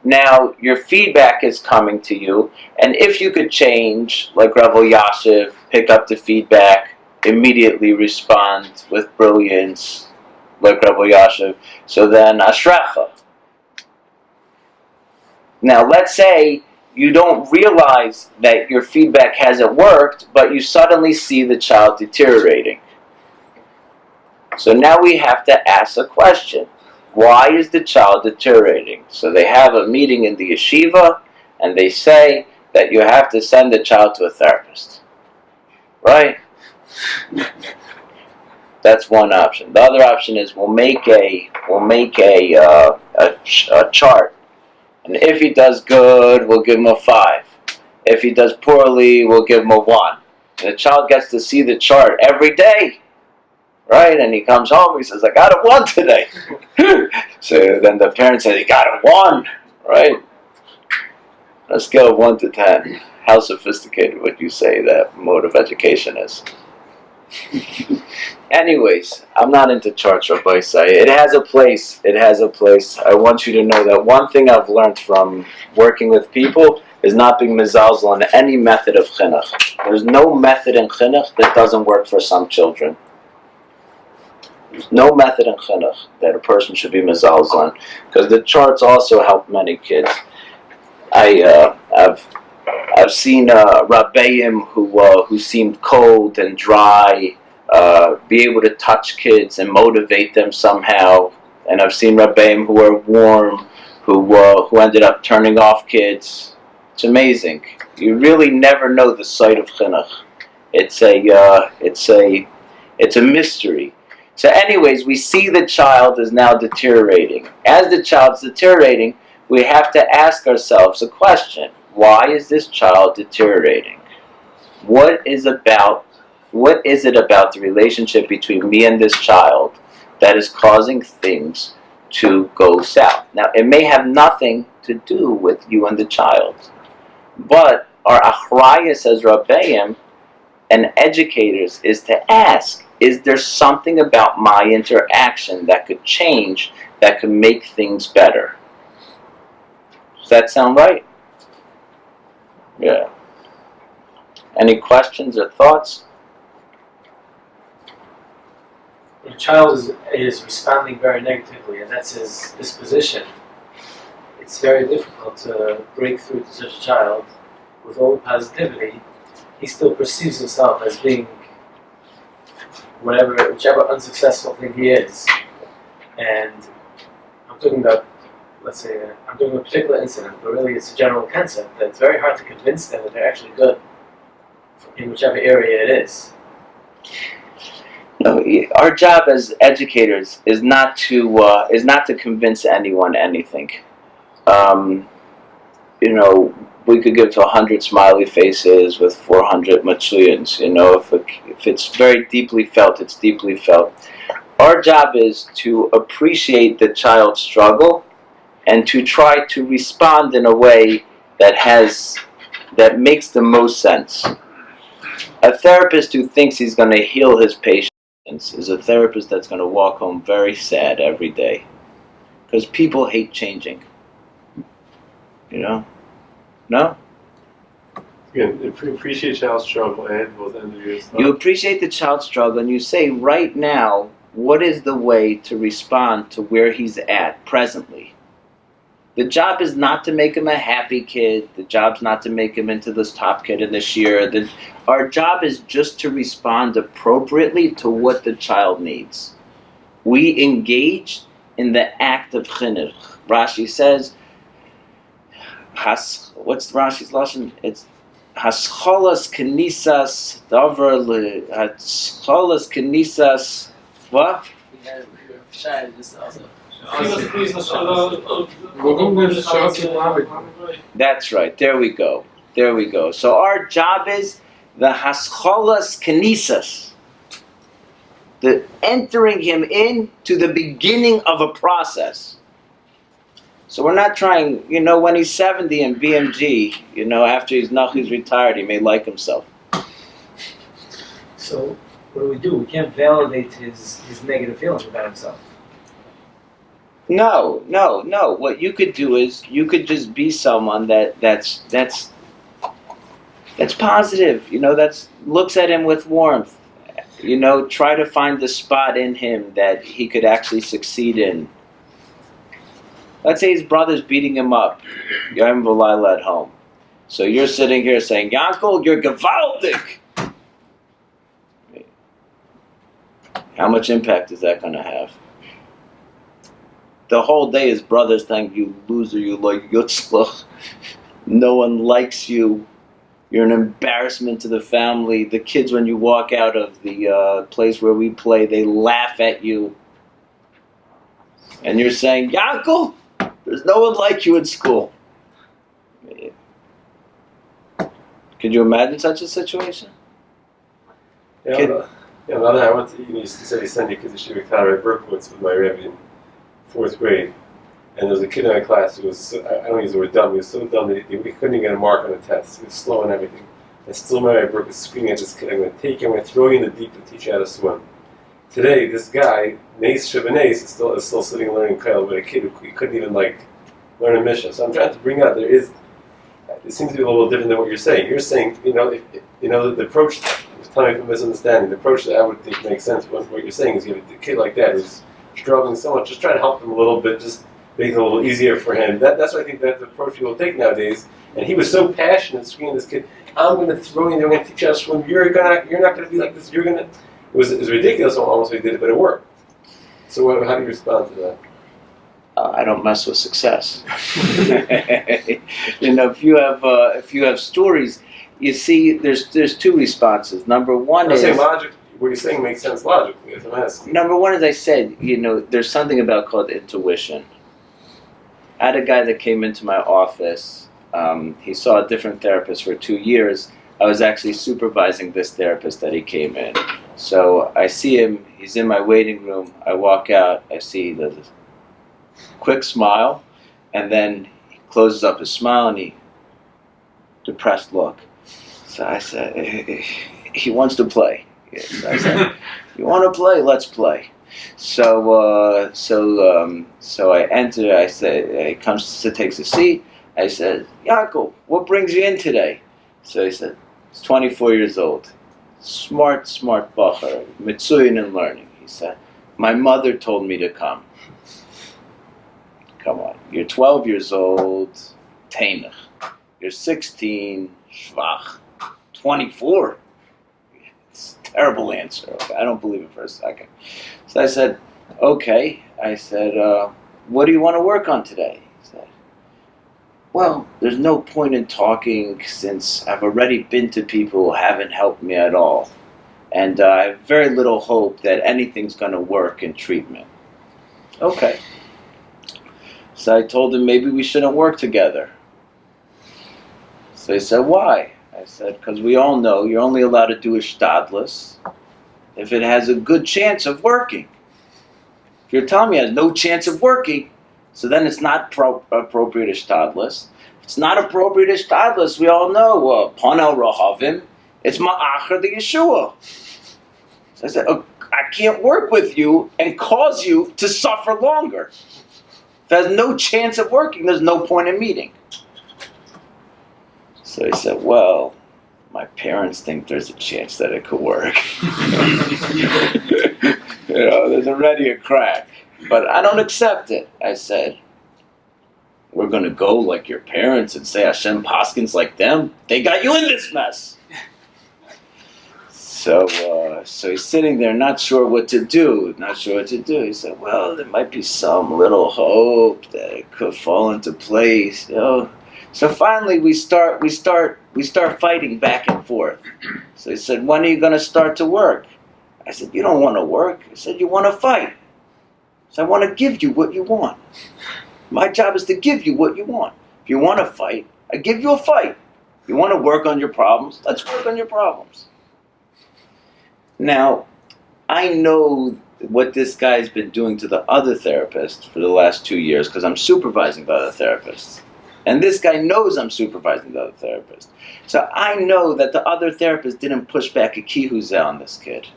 Now your feedback is coming to you, and if you could change, like Rav Yashiv, pick up the feedback, immediately respond with brilliance, like Rav Yashiv, so then Ashrecha. Now, let's say you don't realize that your feedback hasn't worked, but you suddenly see the child deteriorating. So now we have to ask a question. Why is the child deteriorating? So they have a meeting in the yeshiva, and they say that you have to send the child to a therapist. Right? That's one option. The other option is we'll make a chart. And if he does good, we'll give him a 5. If he does poorly, we'll give him a 1. And the child gets to see the chart every day, right? And he comes home, he says, I got a 1 today. So then the parent says, he got a 1, right? On a scale of 1 to 10. how sophisticated would you say that mode of education is? Anyways, I'm not into charts or Baisai. It has a place. It has a place. I want you to know that one thing I've learned from working with people is not being mezalzel on any method of chinuch. There's no method in chinuch that doesn't work for some children. There's no method in chinuch that a person should be mezalzel on, because the charts also help many kids. I've seen Rabbeim who seemed cold and dry be able to touch kids and motivate them somehow, and I've seen Rabbeim who are warm, who ended up turning off kids. It's amazing. You really never know the site of chinuch. It's a mystery. So, anyways, we see the child is now deteriorating. As the child's deteriorating, we have to ask ourselves a question. Why is this child deteriorating? What is it about the relationship between me and this child that is causing things to go south? Now, it may have nothing to do with you and the child, but our achrayus as Rabbeim and educators is to ask, is there something about my interaction that could change, that could make things better? Does that sound right? Yeah. Any questions or thoughts? When a child is responding very negatively, and that's his disposition, it's very difficult to break through to such a child with all the positivity. He still perceives himself as being whichever unsuccessful thing he is. And I'm talking about, let's say, I'm doing a particular incident, but really it's a general concept that it's very hard to convince them that they're actually good in whichever area it is. No, our job as educators is not to convince anyone anything. We could give to 100 smiley faces with 400 matsuyans. If it's very deeply felt, it's deeply felt. Our job is to appreciate the child's struggle and to try to respond in a way that makes the most sense. A therapist who thinks he's going to heal his patients is a therapist that's going to walk home very sad every day, because people hate changing. No? Again, appreciate child's struggle and both ends of your stuff. You appreciate the child's struggle and you say, right now, what is the way to respond to where he's at presently? The job is not to make him a happy kid. The job's not to make him into this top kid in this year. Our job is just to respond appropriately to what the child needs. We engage in the act of chinuch. Rashi says, what's Rashi's lashon? It's hascholas kenisas davar hascholas kenisas what? We had Shai just also. That's right. There we go. So our job is the hascholas kenisas, the entering him in to the beginning of a process. So we're not trying, when he's 70 in BMG, after he's retired, he may like himself. So what do? We can't validate his negative feelings about himself. No. What you could do is you could just be someone that's positive. That looks at him with warmth. Try to find the spot in him that he could actually succeed in. Let's say his brother's beating him up. Yom V'Layla at home. So you're sitting here saying, Yankel, you're gewaldig. How much impact is that going to have? The whole day his brother's saying, you loser, you like yutzlach. No one likes you. You're an embarrassment to the family. The kids, when you walk out of the place where we play, they laugh at you. And you're saying, Yankel, there's no one like you in school. Could you imagine such a situation? On the other hand, you said he sent you kids to Shiva Kara at Berkowitz with my Rebbe in 4th grade. And there was a kid in my class who was, I don't use the word dumb, he was so dumb that he couldn't even get a mark on the test. He was slow and everything. I still remember I broke screaming at this kid, I'm going to take you, I'm going to throw you in the deep and teach you how to swim. Today, this guy, Nace Shabanese, is still sitting and learning Kyle with a kid who couldn't even learn a mission. So I'm trying to bring out, it seems to be a little different than what you're saying. You're saying, the approach, tell me if I'm misunderstanding, the approach that I would think makes sense, what you're saying is you have a kid like that who's struggling so much, just try to help him a little bit, just make it a little easier for him. That's what I think that the approach people take nowadays. And he was so passionate, screaming at this kid, I'm going to throw you, I'm going to teach you how to swim, you're not going to be like this, you're going to... It was ridiculous almost what he did, but it worked. So how do you respond to that? I don't mess with success. If you have stories, you see, there's two responses. Number one I'm is saying logic. What you're saying makes sense logically. As I'm asking. Number one, as I said, there's something about called intuition. I had a guy that came into my office. He saw a different therapist for 2 years. I was actually supervising this therapist that he came in. So I see him, he's in my waiting room, I walk out, I see the quick smile, and then he closes up his smile and depressed look. So I said, he wants to play. So I said, you want to play? Let's play. So I enter, I said, he comes to takes a seat, I said, Yaakov, what brings you in today? So he said, he's 24 years old. Smart bacher, mitzuyin in learning. He said, my mother told me to come. Come on, you're 12 years old, teinach. You're 16, shvach. 24? It's a terrible answer. Okay, I don't believe it for a second. So I said, okay. I said, what do you want to work on today? He said, well, there's no point in talking since I've already been to people who haven't helped me at all. And I have very little hope that anything's going to work in treatment. Okay. So I told him maybe we shouldn't work together. So he said, why? I said, because we all know you're only allowed to do a shtadlis if it has a good chance of working. If you're telling me it has no chance of working, so then it's not appropriate ishtadlis. If it's not appropriate ishtadlis, we all know, panel rahavim, it's ma'achar the Yeshua. So I said, I can't work with you and cause you to suffer longer. If it has no chance of working, there's no point in meeting. So he said, well, my parents think there's a chance that it could work. There's already a crack. But I don't accept it. I said, we're going to go like your parents and say Hashem paskins like them. They got you in this mess. So he's sitting there not sure what to do. He said, well, there might be some little hope that it could fall into place. So finally we start fighting back and forth. So he said, when are you going to start to work? I said, you don't want to work. He said, you want to fight. So I want to give you what you want. My job is to give you what you want. If you want to fight, I give you a fight. If you want to work on your problems, let's work on your problems. Now, I know what this guy's been doing to the other therapist for the last 2 years because I'm supervising the other therapist. And this guy knows I'm supervising the other therapist. So I know that the other therapist didn't push back a kihuzah on this kid.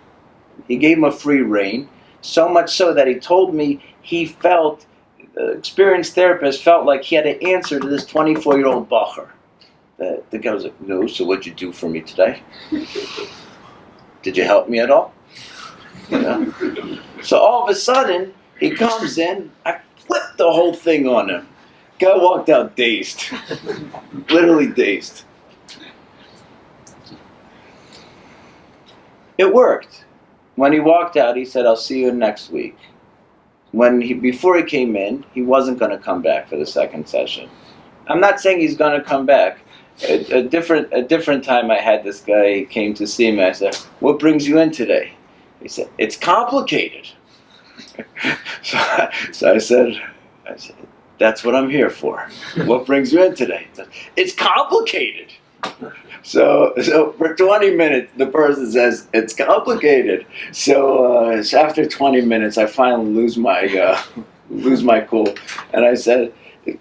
He gave him a free rein. So much so that he told me he felt, the experienced therapist felt like he had to answer to this 24-year-old bacher. The guy was like, no, so what'd you do for me today? Did you help me at all? So all of a sudden, he comes in, I flipped the whole thing on him. Guy walked out dazed. Literally dazed. It worked. When he walked out, he said, I'll see you next week. Before he came in, he wasn't going to come back for the second session. I'm not saying he's going to come back. A different time I had this guy, he came to see me. I said, what brings you in today? He said, it's complicated. So I said, that's what I'm here for. What brings you in today? It's complicated. So for 20 minutes, the person says, it's complicated. So after 20 minutes, I finally lose my lose my cool. And I said,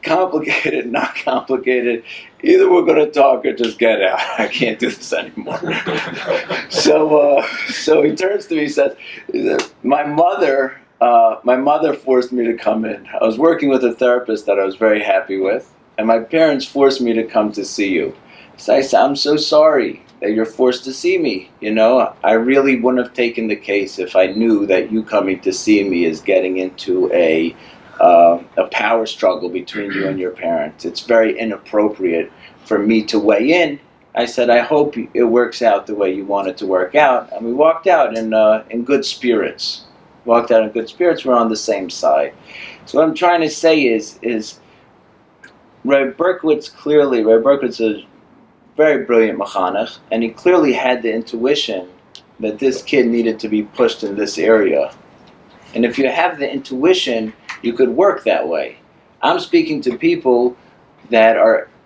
complicated, not complicated. Either we're going to talk or just get out. I can't do this anymore. So he turns to me, he says, my mother forced me to come in. I was working with a therapist that I was very happy with, and my parents forced me to come to see you. So I said, I'm so sorry that you're forced to see me. You know, I really wouldn't have taken the case if I knew that you coming to see me is getting into a power struggle between you and your parents. It's very inappropriate for me to weigh in. I said, I hope it works out the way you want it to work out. And we walked out in good spirits. We're on the same side. So what I'm trying to say is Rabbi Berkowitz is a very brilliant mechanech, and he clearly had the intuition that this kid needed to be pushed in this area. And if you have the intuition, you could work that way. I'm speaking to people that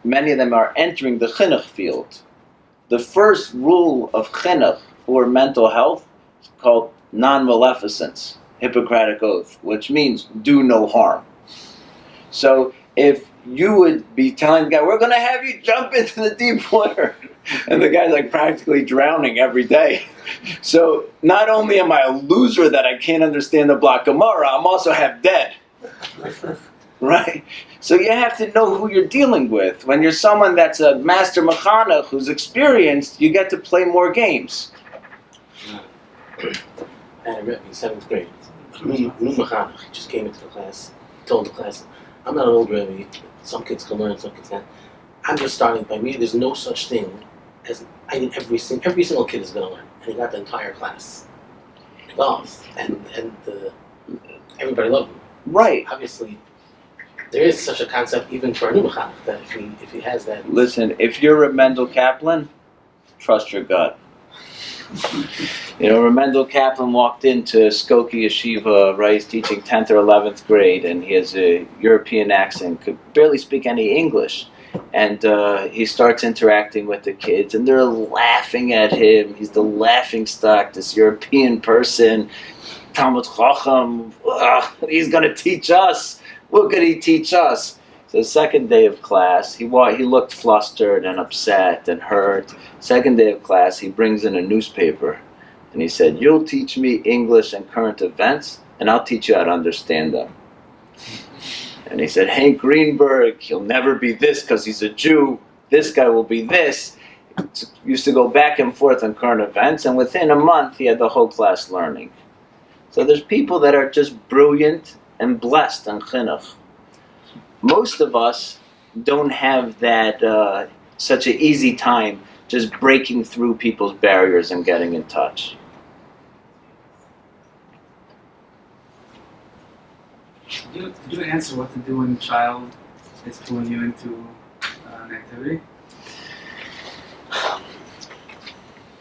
many of them are entering the chinuch field. The first rule of chinuch for mental health is called non-maleficence, Hippocratic Oath, which means do no harm. So if you would be telling the guy, we're going to have you jump into the deep water, and the guy's like practically drowning every day. So not only am I a loser that I can't understand the Block Gemara, I'm also half dead. Right? So you have to know who you're dealing with. When you're someone that's a master mechanech who's experienced, you get to play more games. I had a rep in 7th grade. New mechanech. He just came into the class, told the class, I'm not an old Rebbe. Some kids can learn, some kids can't. I'm just starting by me. There's no such thing as every single kid is going to learn. And he got the entire class involved. And everybody loved him. Right. Obviously, there is such a concept even for a new mechanech that if he has that. Listen, if you're a Mendel Kaplan, trust your gut. You know, Mendel Kaplan walked into Skokie Yeshiva, right? He's teaching 10th or 11th grade, and he has a European accent, could barely speak any English. And he starts interacting with the kids, and they're laughing at him. He's the laughing stock, this European person. Talmud Chacham, he's going to teach us. What could he teach us? So second day of class, he looked flustered and upset and hurt. Second day of class, he brings in a newspaper. And he said, you'll teach me English and current events, and I'll teach you how to understand them. And he said, Hank Greenberg, he'll never be this because he's a Jew. This guy will be this. Used to go back and forth on current events, and within a month, he had the whole class learning. So there's people that are just brilliant and blessed on chinuch. Most of us don't have that such an easy time just breaking through people's barriers and getting in touch. Did you answer what to do when the child is pulling you into an activity?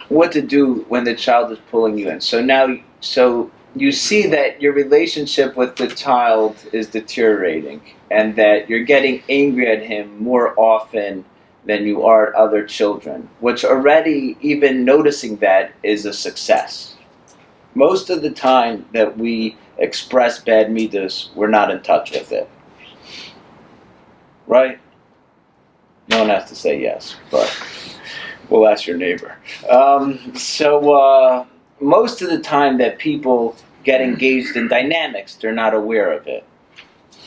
What to do when the child is pulling you in. So you see that your relationship with the child is deteriorating and that you're getting angry at him more often than you are at other children, which already, even noticing that, is a success. Most of the time that we express bad midas, we're not in touch with it. Right? No one has to say yes, but we'll ask your neighbor. Most of the time that people get engaged in dynamics, they're not aware of it.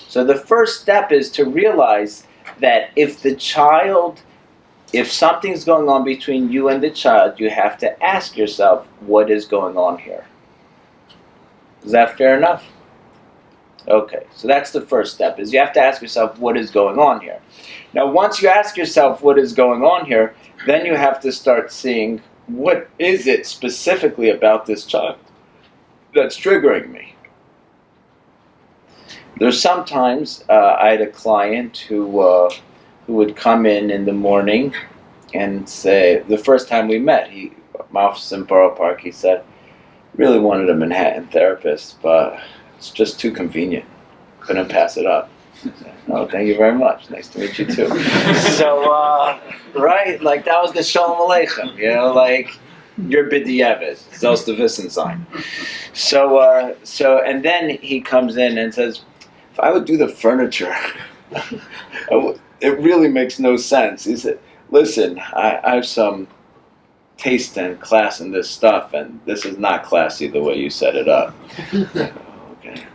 So the first step is to realize that if something's going on between you and the child, you have to ask yourself, what is going on here? Is that fair enough? Okay, so that's the first step, is you have to ask yourself, what is going on here? Now, once you ask yourself what is going on here, then you have to start seeing, what is it specifically about this child that's triggering me? There's sometimes, I had a client who would come in the morning and say, the first time we met, my office in Borough Park, he said, really wanted a Manhattan therapist, but it's just too convenient. Couldn't pass it up. Oh, thank you very much. Nice to meet you too. So, right, like that was the Shalom Aleichem, you know, like you're B'diavad, Zelsta Wissensein. So, and then he comes in and says, if I would do the furniture, it really makes no sense. He said, listen, I have some taste and class in this stuff, and this is not classy the way you set it up.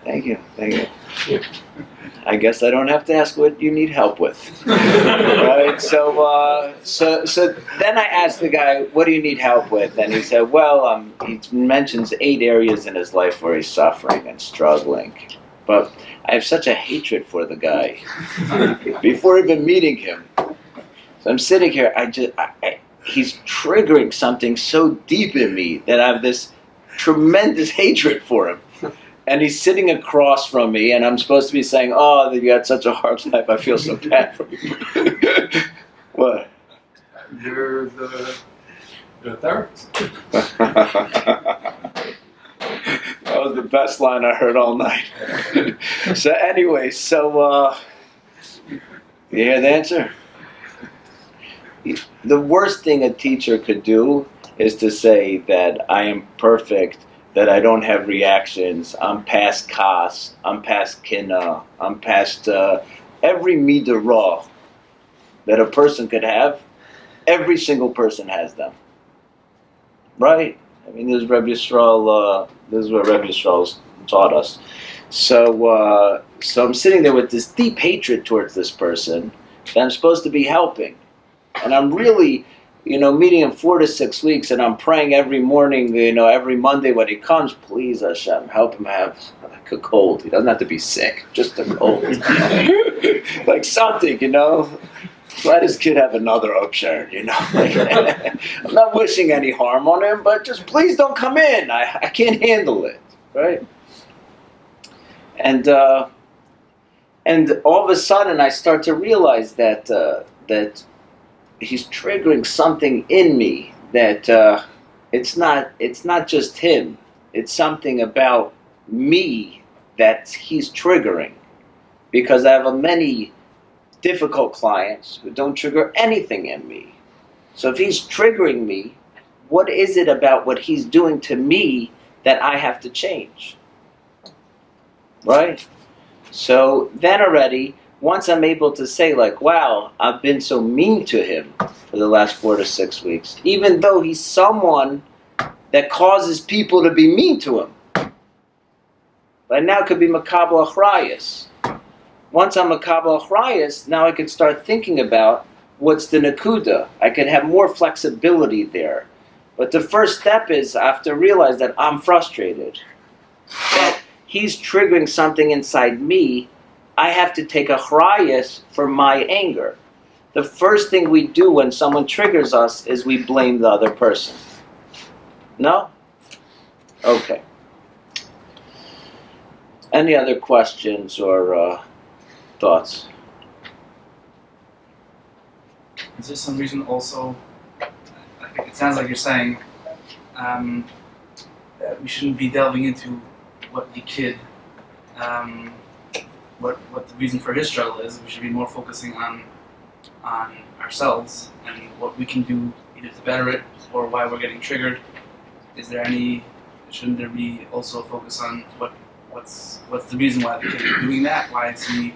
Okay, thank you. I guess I don't have to ask what you need help with. Right? So then I asked the guy, what do you need help with? And he said, well, he mentions 8 areas in his life where he's suffering and struggling. But I have such a hatred for the guy before even meeting him. So I'm sitting here, he's triggering something so deep in me that I have this tremendous hatred for him. And he's sitting across from me, and I'm supposed to be saying, oh, you had such a hard life, I feel so bad for you. What? You're the therapist. That was the best line I heard all night. So anyway, you hear the answer? The worst thing a teacher could do is to say that I am perfect, that I don't have reactions, I'm past kas, I'm past kina, I'm past every midah raw that a person could have. Every single person has them, right? I mean, this is what Rebbe Yisrael taught us. So I'm sitting there with this deep hatred towards this person that I'm supposed to be helping, and I'm really, meeting him 4 to 6 weeks, and I'm praying every morning, every Monday when he comes, please Hashem, help him have like a cold. He doesn't have to be sick, just a cold. Like something, let his kid have another upshare, I'm not wishing any harm on him, but just please don't come in. I can't handle it, right? And all of a sudden I start to realize that he's triggering something in me that it's not just him. It's something about me that he's triggering, because I have many difficult clients who don't trigger anything in me. So if he's triggering me, what is it about what he's doing to me that I have to change? Right? So then already, once I'm able to say like, wow, I've been so mean to him for the last 4 to 6 weeks, even though he's someone that causes people to be mean to him. But now it could be makabel achrayus. Once I'm makabel achrayus, now I can start thinking about what's the nakuda. I can have more flexibility there. But the first step is I have to realize that I'm frustrated, that he's triggering something inside me. I have to take achrayus for my anger. The first thing we do when someone triggers us is we blame the other person. No? Okay. Any other questions or thoughts? Is there some reason also, it sounds like you're saying that we shouldn't be delving into what the kid, what the reason for his struggle is. We should be more focusing on ourselves and what we can do either to better it or why we're getting triggered. Shouldn't there be also a focus on what's the reason why the kid is doing that? Why is he,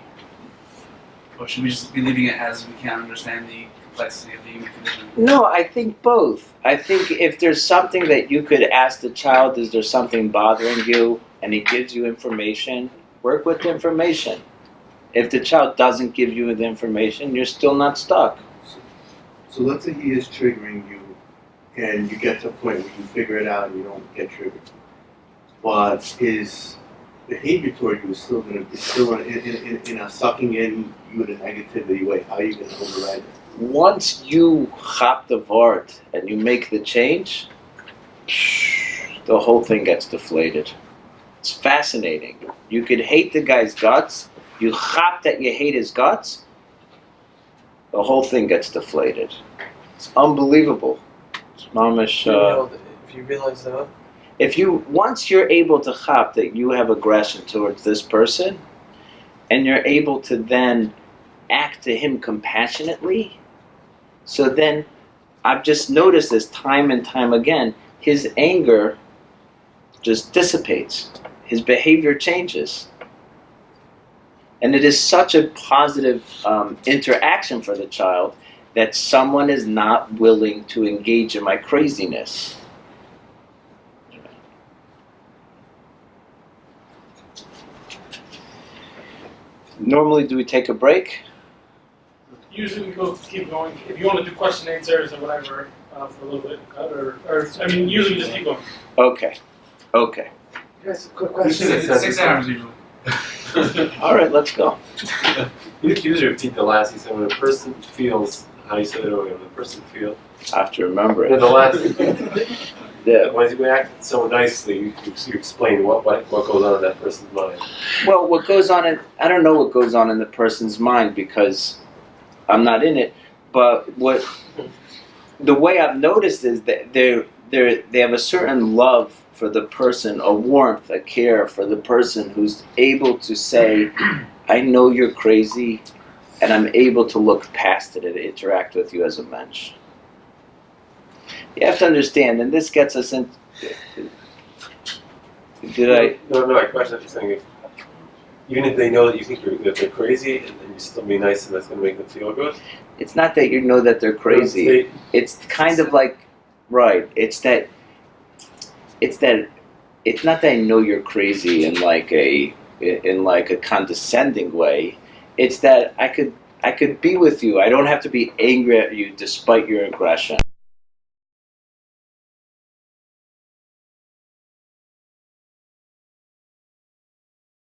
or should we just be leaving it as we can't understand the complexity of the human condition? No, I think both. I think if there's something that you could ask the child, is there something bothering you, and he gives you information, work with the information. If the child doesn't give you the information, you're still not stuck. So let's say he is triggering you, and you get to a point where you figure it out and you don't get triggered. But his behavior toward you is still in a sucking in you in a negativity way. How are you going to override it? Once you chop the vart and you make the change, the whole thing gets deflated. It's fascinating. You could hate the guy's guts. You chop that you hate his guts, the whole thing gets deflated. It's unbelievable. It's mamish. If you realize that. Once you're able to chop that you have aggression towards this person, and you're able to then act to him compassionately, so then I've just noticed this time and time again, his anger just dissipates. His behavior changes. And it is such a positive interaction for the child that someone is not willing to engage in my craziness. Normally, do we take a break? Usually we go keep going. If you want to do question and answers or whatever for a little bit, usually we just keep going. Okay. Okay. Yes, quick question. Usually 6 hours usually. All right, let's go. You can usually repeat the last you said when a person feels, how you said it earlier, when a person feels. I have to remember And it. the last, Yeah. when you act so nicely, you explain what goes on in that person's mind. Well, what goes on in, I don't know what goes on in the person's mind because I'm not in it, but the way I've noticed is that they have a certain love for the person, a warmth, a care for the person who's able to say, I know you're crazy, and I'm able to look past it and interact with you as a mensch. You have to understand, and this gets us in. No, my question is saying, even if they know that you think that they're crazy, and then you still be nice, and that's going to make them feel good. It's not that you know that they're crazy. It's kind of like, right? It's not that I know you're crazy in like a condescending way. It's that I could be with you. I don't have to be angry at you despite your aggression.